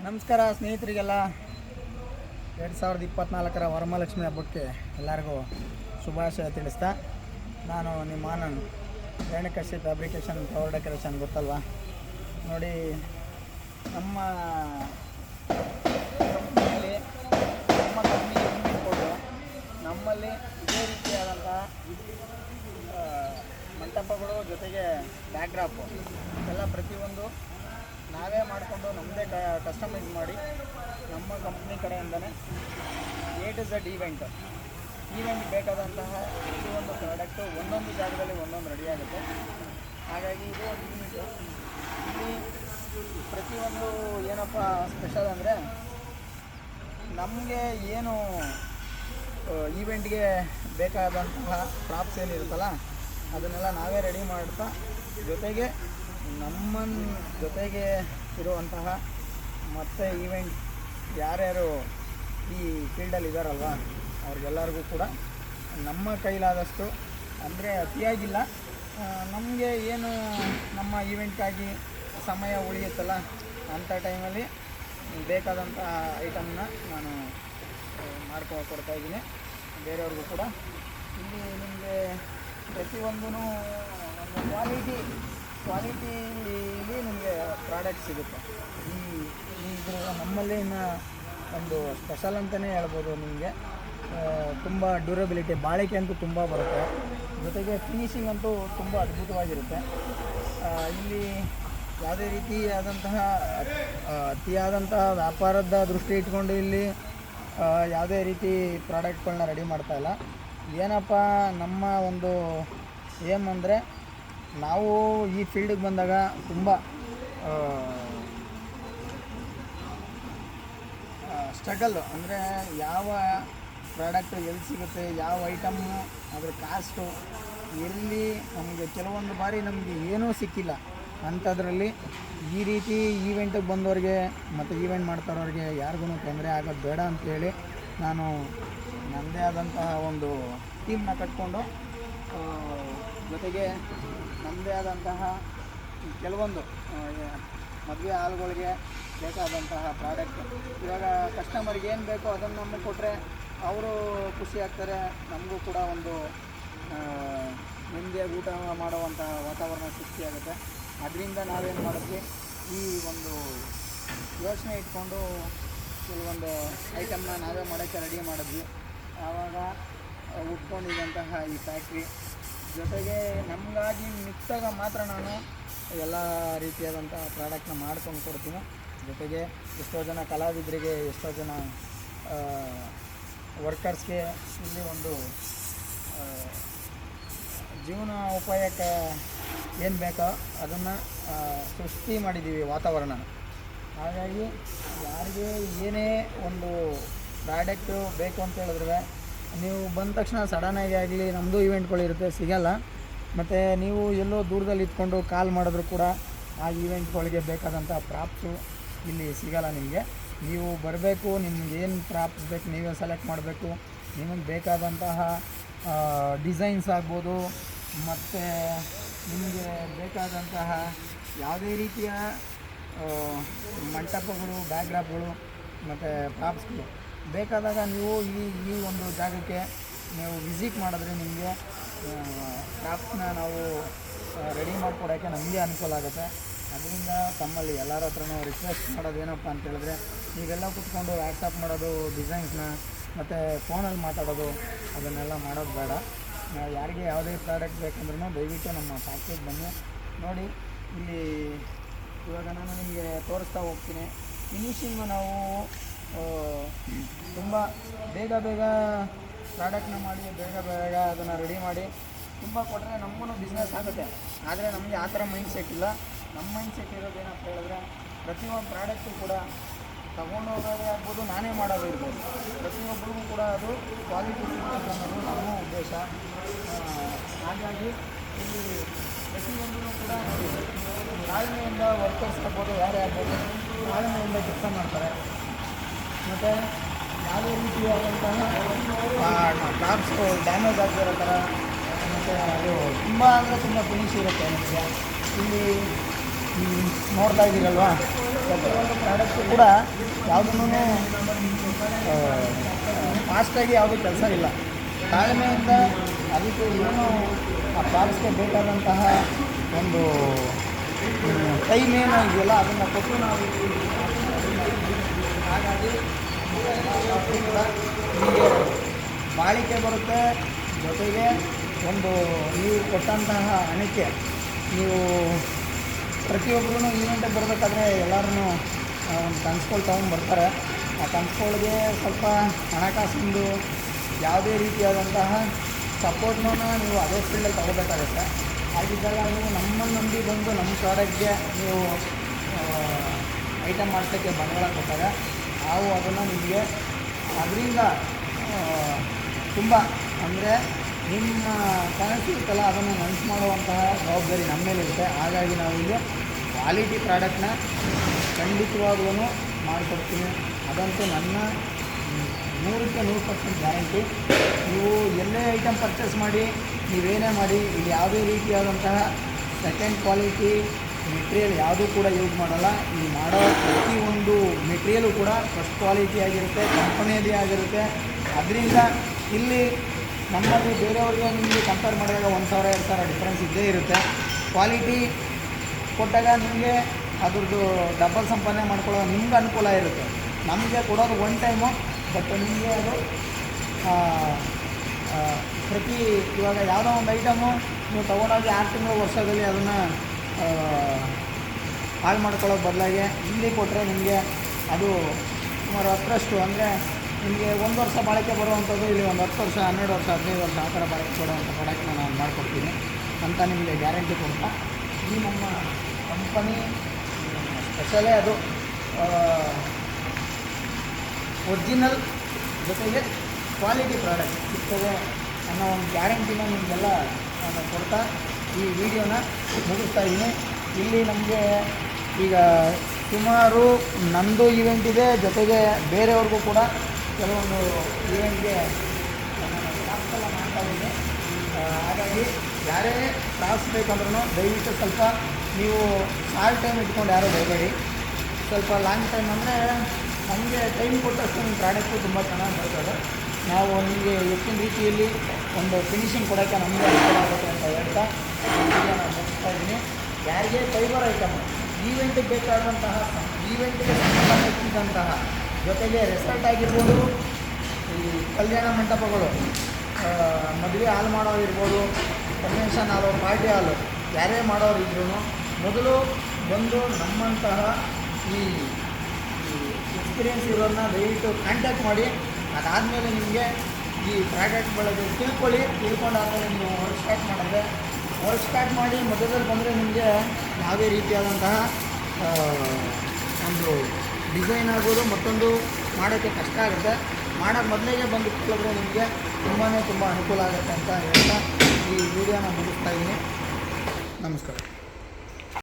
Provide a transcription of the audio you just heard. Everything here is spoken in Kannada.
ನಮಸ್ಕಾರ ಸ್ನೇಹಿತರಿಗೆಲ್ಲ 2024ರ ವರಮಹಾಲಕ್ಷ್ಮಿ ಹಬ್ಬಕ್ಕೆ ಎಲ್ಲರಿಗೂ ಶುಭಾಶಯ ತಿಳಿಸ್ತಾ ನಾನು ನಿಮ್ಮ ಆನಂದ್ ರೇಣುಕಶ್ಯಪ್ ಫ್ಯಾಬ್ರಿಕೇಷನ್ ಫ್ಲವರ್ ಡೆಕೋರೇಷನ್ ಗೊತ್ತಲ್ವಾ ನೋಡಿ. ನಮ್ಮ ಕಂಪ್ನಿಯಲ್ಲಿ ಕೊಟ್ಟು ನಮ್ಮಲ್ಲಿ ಇದೇ ರೀತಿಯಾದಂಥ ಮಂಟಪಗಳು ಜೊತೆಗೆ ಬ್ಯಾಕ್ಡ್ರಾಪು ಎಲ್ಲ ಪ್ರತಿಯೊಂದು ನಾವೇ ಮಾಡಿಕೊಂಡು ನಮ್ಮದೇ ಕಸ್ಟಮೈಸ್ ಮಾಡಿ ನಮ್ಮ ಕಂಪ್ನಿ ಕಡೆಯಿಂದನೇ A to Z ಈವೆಂಟ್ ಬೇಕಾದಂತಹ ಪ್ರತಿಯೊಂದು ಪ್ರಾಡಕ್ಟು ಒಂದೊಂದು ಜಾಗದಲ್ಲಿ ಒಂದೊಂದು ರೆಡಿ ಆಗುತ್ತೆ. ಹಾಗಾಗಿ ಇದು ಒಂದು ಯೂನಿಟು. ಇಲ್ಲಿ ಪ್ರತಿಯೊಂದು ಏನಪ್ಪ ಸ್ಪೆಷಲ್ ಅಂದರೆ ನಮಗೆ ಏನು ಈವೆಂಟ್ಗೆ ಬೇಕಾದಂತಹ ಪ್ರಾಪ್ಸ್ ಏನಿರುತ್ತಲ್ಲ ಅದನ್ನೆಲ್ಲ ನಾವೇ ರೆಡಿ ಮಾಡ್ತಾ ಜೊತೆಗೆ ನಮ್ಮ ಜೊತೆಗೆ ಇರುವಂತಹ ಮತ್ತು ಈವೆಂಟ್ ಯಾರ್ಯಾರು ಈ ಫೀಲ್ಡಲ್ಲಿ ಇದ್ದಾರಲ್ವ ಅವ್ರಿಗೆಲ್ಲರಿಗೂ ಕೂಡ ನಮ್ಮ ಕೈಲಾದಷ್ಟು ಅಂದರೆ ಅತಿಯಾಗಿಲ್ಲ, ನಮಗೆ ಏನು ನಮ್ಮ ಈವೆಂಟ್ಗಾಗಿ ಸಮಯ ಉಳಿಯುತ್ತಲ್ಲ ಅಂಥ ಟೈಮಲ್ಲಿ ಬೇಕಾದಂಥ ಐಟಮ್ನ ನಾನು ಕೊಡ್ತಾಯಿದ್ದೀನಿ ಬೇರೆಯವ್ರಿಗೂ ಕೂಡ. ಇಲ್ಲಿ ನಿಮಗೆ ಪ್ರತಿಯೊಂದೂ ಒಂದು ಕ್ವಾಲಿಟಿಲಿ ನಿಮಗೆ ಪ್ರಾಡಕ್ಟ್ ಸಿಗುತ್ತೆ. ಇದ್ರ ನಮ್ಮಲ್ಲಿ ಇನ್ನು ಒಂದು ಸ್ಪೆಷಲ್ ಅಂತಲೇ ಹೇಳ್ಬೋದು. ನಿಮಗೆ ತುಂಬ ಡ್ಯೂರಬಿಲಿಟಿ ಬಾಳಿಕೆ ಅಂತೂ ತುಂಬ ಬರುತ್ತೆ, ಜೊತೆಗೆ ಫಿನಿಶಿಂಗ್ ಅಂತೂ ತುಂಬ ಅದ್ಭುತವಾಗಿರುತ್ತೆ. ಇಲ್ಲಿ ಯಾವುದೇ ರೀತಿಯಾದಂತಹ ಅತಿಯಾದಂತಹ ವ್ಯಾಪಾರದ ದೃಷ್ಟಿ ಇಟ್ಕೊಂಡು ಇಲ್ಲಿ ಯಾವುದೇ ರೀತಿ ಪ್ರಾಡಕ್ಟ್ಗಳನ್ನ ರೆಡಿ ಮಾಡ್ತಾಯಿಲ್ಲ. ಏನಪ್ಪ ನಮ್ಮ ಒಂದು ಏಮ್ ಅಂದರೆ ನಾವು ಈ ಫೀಲ್ಡಿಗೆ ಬಂದಾಗ ತುಂಬ ಸ್ಟ್ರಗಲ್ಲು, ಅಂದರೆ ಯಾವ ಪ್ರಾಡಕ್ಟು ಎಲ್ಲಿ ಸಿಗುತ್ತೆ, ಯಾವ ಐಟಮ್ಮು, ಅದರ ಕಾಸ್ಟು ಎಲ್ಲಿ ನಮಗೆ ಕೆಲವೊಂದು ಬಾರಿ ನಮಗೆ ಏನೂ ಸಿಕ್ಕಿಲ್ಲ. ಅಂಥದ್ರಲ್ಲಿ ಈ ರೀತಿ ಈವೆಂಟಿಗೆ ಬಂದವ್ರಿಗೆ ಮತ್ತು ಈವೆಂಟ್ ಮಾಡ್ತಾರೋರಿಗೆ ಯಾರಿಗೂ ತೊಂದರೆ ಆಗೋದು ಬೇಡ ಅಂಥೇಳಿ ನಾನು ನನ್ನದೇ ಆದಂತಹ ಒಂದು ಟೀಮ್ನ ಕಟ್ಕೊಂಡು ಜೊತೆಗೆ ನಮ್ಮದೇ ಆದಂತಹ ಕೆಲವೊಂದು ಮದುವೆ ಹಾಲ್ಗಳಿಗೆ ಬೇಕಾದಂತಹ ಪ್ರಾಡಕ್ಟ್ ಇವಾಗ ಕಸ್ಟಮರ್ಗೆ ಏನು ಬೇಕೋ ಅದನ್ನು ನಮಗೆ ಕೊಟ್ಟರೆ ಅವರು ಖುಷಿ ಆಗ್ತಾರೆ, ನಮಗೂ ಕೂಡ ಒಂದು ನೆಮ್ಮದಿಯಾಗಿ ಊಟ ಮಾಡುವಂತಹ ವಾತಾವರಣ ಸೃಷ್ಟಿಯಾಗುತ್ತೆ. ಅದರಿಂದ ನಾವೇನು ಮಾಡಿದ್ವಿ, ಈ ಒಂದು ಯೋಚನೆ ಇಟ್ಕೊಂಡು ಕೆಲವೊಂದು ಐಟಮ್ನ ನಾವೇ ಮಾಡೋಕ್ಕೆ ರೆಡಿ ಮಾಡಿದ್ವಿ. ಆವಾಗ ಉಟ್ಕೊಂಡಿದ್ದಂತಹ ಈ ಫ್ಯಾಕ್ಟ್ರಿ ಜೊತೆಗೆ ನಮಗಾಗಿ ಮಿಕ್ಸಾಗ ಮಾತ್ರ ನಾನು ಎಲ್ಲ ರೀತಿಯಾದಂಥ ಪ್ರಾಡಕ್ಟ್ನ ಮಾಡ್ಕೊಂಡು ಕೊಡ್ತೀನಿ. ಜೊತೆಗೆ ಎಷ್ಟೋ ಜನ ಕಲಾವಿದರಿಗೆ, ಎಷ್ಟೋ ಜನ ವರ್ಕರ್ಸ್ಗೆ ಇಲ್ಲಿ ಒಂದು ಜೀವನ ಉಪಾಯಕ್ಕೆ ಏನು ಬೇಕೋ ಅದನ್ನು ಸೃಷ್ಟಿ ಮಾಡಿದ್ದೀವಿ ವಾತಾವರಣ. ಹಾಗಾಗಿ ಯಾರಿಗೆ ಏನೇ ಒಂದು ಪ್ರಾಡಕ್ಟು ಬೇಕು ಅಂತ ಹೇಳಿದ್ರೆ ನೀವು ಬಂದ ತಕ್ಷಣ ಸಡನ್ನಾಗಿ ಆಗಲಿ ನಮ್ಮದು ಈವೆಂಟ್ಗಳಿರುತ್ತೆ ಸಿಗೋಲ್ಲ. ಮತ್ತು ನೀವು ಎಲ್ಲೋ ದೂರದಲ್ಲಿ ಇದ್ಕೊಂಡು ಕಾಲ್ ಮಾಡಿದ್ರು ಕೂಡ ಆ ಈವೆಂಟ್ಗಳಿಗೆ ಬೇಕಾದಂಥ ಪ್ರಾಪ್ಸು ಇಲ್ಲಿ ಸಿಗೋಲ್ಲ ನಿಮಗೆ. ನೀವು ಬರಬೇಕು, ನಿಮ್ಗೆ ಏನು ಪ್ರಾಪ್ಸ್ ಬೇಕು ನೀವೇ ಸೆಲೆಕ್ಟ್ ಮಾಡಬೇಕು. ನಿಮಗೆ ಬೇಕಾದಂತಹ ಡಿಸೈನ್ಸ್ ಆಗ್ಬೋದು, ಮತ್ತು ನಿಮಗೆ ಬೇಕಾದಂತಹ ಯಾವುದೇ ರೀತಿಯ ಮಂಟಪಗಳು, ಬ್ಯಾಕ್ಡ್ರಾಪ್ಗಳು ಮತ್ತು ಪ್ರಾಪ್ಸ್ಗಳು ಬೇಕಾದಾಗ ನೀವು ಈ ಒಂದು ಜಾಗಕ್ಕೆ ನೀವು ವಿಸಿಟ್ ಮಾಡಿದ್ರೆ ನಿಮಗೆ ಕ್ರಾಫ್ಟ್ನ ನಾವು ರೆಡಿ ಮಾಡಿಕೊಡೋಕ್ಕೆ ನಮಗೆ ಅನುಕೂಲ ಆಗುತ್ತೆ. ಅದರಿಂದ ತಮ್ಮಲ್ಲಿ ಎಲ್ಲರ ಹತ್ರನೂ ರಿಕ್ವೆಸ್ಟ್ ಮಾಡೋದೇನಪ್ಪ ಅಂತ ಹೇಳಿದ್ರೆ, ನೀವೆಲ್ಲ ಕೂತ್ಕೊಂಡು ವ್ಯಾಟ್ಸಪ್ ಮಾಡೋದು, ಡಿಸೈನ್ಸ್ನ ಮತ್ತು ಫೋನಲ್ಲಿ ಮಾತಾಡೋದು ಅದನ್ನೆಲ್ಲ ಮಾಡೋದು ಬೇಡ. ಯಾರಿಗೆ ಯಾವುದೇ ಪ್ರಾಡಕ್ಟ್ ಬೇಕಂದ್ರೂ ದಯವಿಟ್ಟು ನಮ್ಮ ಫ್ಯಾಕ್ಟ್ರಿಗೆ ಬನ್ನಿ. ನೋಡಿ, ಇಲ್ಲಿ ಇವಾಗ ನಾನು ನಿಮಗೆ ತೋರಿಸ್ತಾ ಹೋಗ್ತೀನಿ. ಫಿನಿಶಿಂಗು ನಾವು ತುಂಬ ಬೇಗ ಪ್ರಾಡಕ್ಟ್ನ ಮಾಡಿ ಬೇಗ ಅದನ್ನು ರೆಡಿ ಮಾಡಿ ತುಂಬ ಕೊಟ್ಟರೆ ನಮಗೂ ಬಿಸ್ನೆಸ್ ಆಗುತ್ತೆ. ಆದರೆ ನಮಗೆ ಆ ಥರ ಮೈಂಡ್ಸೆಟ್ ಇಲ್ಲ. ನಮ್ಮ ಮೈಂಡ್ಸೆಟ್ ಇರೋದೇನಂತ ಹೇಳಿದ್ರೆ ಪ್ರತಿಯೊಂದು ಪ್ರಾಡಕ್ಟು ಕೂಡ ತೊಗೊಂಡೋಗೋದೇ ಆಗ್ಬೋದು, ನಾನೇ ಮಾಡೋದು ಇರ್ಬೋದು, ಪ್ರತಿಯೊಬ್ಬರಿಗೂ ಕೂಡ ಅದು ಕ್ವಾಲಿಟಿ ಸಿಗಬೇಕು ಅನ್ನೋದು ನಮ್ಮ ಉದ್ದೇಶ. ಹಾಗಾಗಿ ಇಲ್ಲಿ ಪ್ರತಿಯೊಂದೂ ಕೂಡ ತಾಳ್ಮೆಯಿಂದ ವರ್ಕರ್ಸ್ ಆಗ್ಬೋದು, ಯಾರೇ ಆಗ್ಬೋದು, ತಾಳ್ಮೆಯಿಂದ ಕೆಲಸ ಮಾಡ್ತಾರೆ. ಮತ್ತು ಯಾವುದೇ ರೀತಿಯಾದಂತಹ ಟಾಪ್ಸ್ಗಳು ಡ್ಯಾಮೇಜ್ ಆಗಿರೋ ಥರ ಮತ್ತು ಅದು ತುಂಬ ಅಂದರೆ ತುಂಬ ಫಿನಿಶ್ ಇರುತ್ತೆ ನಿಮಗೆ. ಇಲ್ಲಿ ನೋಡ್ತಾ ಇದ್ದೀರಲ್ವಾ, ಪ್ರತಿಯೊಂದು ಪ್ರಾಡಕ್ಟು ಕೂಡ ಯಾವುದನ್ನು ಫಾಸ್ಟಾಗಿ ಯಾವುದೂ ಕೆಲಸ ಇಲ್ಲ. ತಾಳ್ಮೆಯಿಂದ ಅದಕ್ಕೆ ಏನು ಆ ಪ್ರಾಡಕ್ಟ್ಸ್ಗೆ ಬೇಕಾದಂತಹ ಒಂದು ಟೈಮ್ ಏನೋ ಇದೆಯಲ್ಲ ಅದನ್ನು ಕೊಟ್ಟು ನಾವು ಹಾಗಾಗಿ ಕೂಡ ನಿಮಗೆ ಬಾಳಿಕೆ ಬರುತ್ತೆ. ಜೊತೆಗೆ ಒಂದು ನೀವು ಕೊಟ್ಟಂತಹ ಹಣಕ್ಕೆ ನೀವು ಪ್ರತಿಯೊಬ್ಬರೂ ಈವೆಂಟಿಗೆ ಬರಬೇಕಾದ್ರೆ ಎಲ್ಲರೂ ಒಂದು ಕನ್ಸ್ಗಳು ತೊಗೊಂಡ್ಬರ್ತಾರೆ. ಆ ಕನ್ಸ್ಗಳಿಗೆ ಸ್ವಲ್ಪ ಹಣಕಾಸಿಂದು ಯಾವುದೇ ರೀತಿಯಾದಂತಹ ಸಪೋರ್ಟ್ನ ನೀವು ಅದೇ ಫೀಲ್ಡಲ್ಲಿ ತಗೋಬೇಕಾಗುತ್ತೆ. ಹಾಗಿದ್ದಾಗ ನೀವು ನಮ್ಮನ್ನು ನಂಬಿ ಬಂದು ನಮ್ಮ ಪ್ರಾಡಕ್ಟ್ಗೆ ನೀವು ಐಟಮ್ ಮಾಡ್ಸೋಕ್ಕೆ ಬಂಡವಾಳ ಕೊಟ್ಟಾಗ ನಾವು ಅದನ್ನು ನಿಮಗೆ ಅದರಿಂದ ತುಂಬ ಅಂದರೆ ನಿಮ್ಮ ಕನಸು ಇರುತ್ತಲ್ಲ ಅದನ್ನು ನನಸು ಮಾಡುವಂತಹ ಜವಾಬ್ದಾರಿ ನಮ್ಮ ಮೇಲಿರುತ್ತೆ. ಹಾಗಾಗಿ ನಾವು ಇಲ್ಲಿ ಕ್ವಾಲಿಟಿ ಪ್ರಾಡಕ್ಟ್ನ ಖಂಡಿತವಾಗ್ಲೂ ಮಾಡಿಕೊಡ್ತೀನಿ. ಅದಂತೂ ನನ್ನ 100% ಗ್ಯಾರಂಟಿ. ನೀವು ಎಲ್ಲೇ ಐಟಮ್ ಪರ್ಚೇಸ್ ಮಾಡಿ, ನೀವೇನೇ ಮಾಡಿ, ಇಲ್ಲಿ ಯಾವುದೇ ರೀತಿಯಾದಂತಹ ಸೆಕೆಂಡ್ ಕ್ವಾಲಿಟಿ ಮೆಟೀರಿಯಲ್ ಯಾವುದೂ ಕೂಡ ಯೂಸ್ ಮಾಡೋಲ್ಲ. ಇಲ್ಲಿ ಮಾಡೋ ಪ್ರತಿಯೊಂದು ಮೆಟೀರಿಯಲು ಕೂಡ ಫಸ್ಟ್ ಕ್ವಾಲಿಟಿ ಆಗಿರುತ್ತೆ, ಕಂಪನಿಯಲ್ಲಿ ಆಗಿರುತ್ತೆ. ಅದರಿಂದ ಇಲ್ಲಿ ನಮ್ಮಲ್ಲಿ ಬೇರೆಯವ್ರಿಗೆ ನಿಮಗೆ ಕಂಪೇರ್ ಮಾಡಿದಾಗ 1,000 2,000 ಡಿಫ್ರೆನ್ಸ್ ಇದ್ದೇ ಇರುತ್ತೆ. ಕ್ವಾಲಿಟಿ ಕೊಟ್ಟಾಗ ನಿಮಗೆ ಅದ್ರದ್ದು ಡಬಲ್ ಸಂಪಾದನೆ ಮಾಡ್ಕೊಳ್ಳೋ ನಿಮ್ಗೆ ಅನುಕೂಲ ಇರುತ್ತೆ. ನಮಗೆ ಕೊಡೋದು ಒನ್ ಟೈಮು, ಬಟ್ ನಿಮಗೆ ಅದು ಪ್ರತಿ ಇವಾಗ ಯಾವುದೋ ಒಂದು ಐಟಮು ನೀವು ತೊಗೊಂಡೋಗಿ 6 ತಿಂಗಳು ವರ್ಷದಲ್ಲಿ ಅದನ್ನು ಹಾಳು ಮಾಡ್ಕೊಳ್ಳೋ ಬದಲಾಗಿ ಇಲ್ಲಿ ಕೊಟ್ಟರೆ ನಿಮಗೆ ಅದು ಸುಮಾರು 10ರಷ್ಟು ಅಂದರೆ ನಿಮಗೆ 1 ವರ್ಷ ಬಾಳಿಕೆ ಬರುವಂಥದ್ದು ಇಲ್ಲಿ ಒಂದು 10 ವರ್ಷ 12 ವರ್ಷ 15 ವರ್ಷ ಆ ಥರ ಬಾಳಿಕೆ ಕೊಡುವಂಥ ಪ್ರಾಡಕ್ಟ್ನ ನಾನು ಮಾಡಿಕೊಡ್ತೀನಿ ಅಂತ ನಿಮಗೆ ಗ್ಯಾರಂಟಿ ಕೊಡ್ತಾ, ಈ ನಮ್ಮ ಕಂಪನಿ ಸ್ಪೆಷಲೇ ಅದು ಒರಿಜಿನಲ್ ಜೊತೆಗೆ ಕ್ವಾಲಿಟಿ ಪ್ರಾಡಕ್ಟ್ ಸಿಗ್ತದೆ ಅನ್ನೋ ಒಂದು ಗ್ಯಾರಂಟಿನ ನಿಮಗೆಲ್ಲ ನಾನು ಕೊಡ್ತಾ ಈ ವಿಡಿಯೋನ ಮುಗಿಸ್ತಾ ಇದ್ದೀನಿ. ಇಲ್ಲಿ ನಮಗೆ ಈಗ ಸುಮಾರು ನಮ್ಮದು ಈವೆಂಟ್ ಇದೆ, ಜೊತೆಗೆ ಬೇರೆಯವ್ರಿಗೂ ಕೂಡ ಕೆಲವೊಂದು ಈವೆಂಟ್ಗೆ ಕ್ರಾಫ್ಟೆಲ್ಲ ಮಾಡ್ತಾ ಇದ್ದೀನಿ. ಹಾಗಾಗಿ ಯಾರೇ ಕ್ರಾಫ್ಟ್ಸ್ ಬೇಕಂದ್ರೂ ದಯವಿಟ್ಟು ಸ್ವಲ್ಪ ನೀವು ಶಾರ್ಟ್ ಟೈಮ್ ಇಟ್ಕೊಂಡು ಯಾರೂ ಬರಬೇಡಿ. ಸ್ವಲ್ಪ ಲಾಂಗ್ ಟೈಮ್ ಅಂದರೆ ನಮಗೆ ಟೈಮ್ ಕೊಟ್ಟಷ್ಟು ನಿಮ್ಮ ಪ್ರಾಡಕ್ಟು ತುಂಬ ಚೆನ್ನಾಗಿ ಬರ್ತದೆ. ನಾವು ನಿಮಗೆ ಹೆಚ್ಚಿನ ರೀತಿಯಲ್ಲಿ ಒಂದು ಫಿನಿಷಿಂಗ್ ಕೊಡೋಕ್ಕೆ ನಮಗೆ ಅನುಕೂಲ ಆಗುತ್ತೆ ಅಂತ ಹೇಳ್ತಾ ನಾನು ಮುಗಿಸ್ತಾ ಇದ್ದೀನಿ. ಯಾರಿಗೆ ಫೈಬರ್ ಐಟಮ್ ಈವೆಂಟಿಗೆ ಬೇಕಾದಂತಹ ಈವೆಂಟಿಗೆ ಸಂಬಂಧಿಸಿದಂತಹ ಜೊತೆಗೆ ರೆಸಾರ್ಟ್ ಆಗಿರ್ಬೋದು, ಈ ಕಲ್ಯಾಣ ಮಂಟಪಗಳು, ಮದುವೆ ಹಾಲ್ ಮಾಡೋರಿರ್ಬೋದು, ಕನ್ವೆನ್ಷನ್ ಹಾಲು, ಪಾರ್ಟಿ ಹಾಲು ಯಾರೇ ಮಾಡೋರಿದ್ರೂ ಮೊದಲು ಬಂದು ನಮ್ಮಂತಹ ಈ ಎಕ್ಸ್ಪೀರಿಯೆನ್ಸ್ ಇರೋರನ್ನ ದಯವಿಟ್ಟು ಕಾಂಟ್ಯಾಕ್ಟ್ ಮಾಡಿ. ಅದಾದಮೇಲೆ ನಿಮಗೆ ಈ ಪ್ರಾಡಕ್ಟ್ ಬಗ್ಗೆ ತಿಳ್ಕೊಂಡಾದಮೇಲೆ ನೀವು ವರ್ಕ್ ಸ್ಟಾರ್ಟ್ ಮಾಡಿ ಮಧ್ಯದಲ್ಲಿ ಬಂದರೆ ನಿಮಗೆ ಯಾವುದೇ ರೀತಿಯಾದಂತಹ ಒಂದು ಡಿಸೈನ್ ಆಗ್ಬೋದು ಮತ್ತೊಂದು ಮಾಡೋಕ್ಕೆ ಕಷ್ಟ ಆಗುತ್ತೆ. ಮಾಡೋಕ್ಕೆ ಮೊದಲಿಗೆ ಬಂದು ಕೇಳಿದ್ರೆ ನಿಮಗೆ ತುಂಬ ಅನುಕೂಲ ಆಗುತ್ತೆ ಅಂತ ಹೇಳ್ತಾ ಈ ವಿಡಿಯೋನ ಮುಗಿಸ್ತಾ ಇದ್ದೀನಿ. ನಮಸ್ಕಾರ.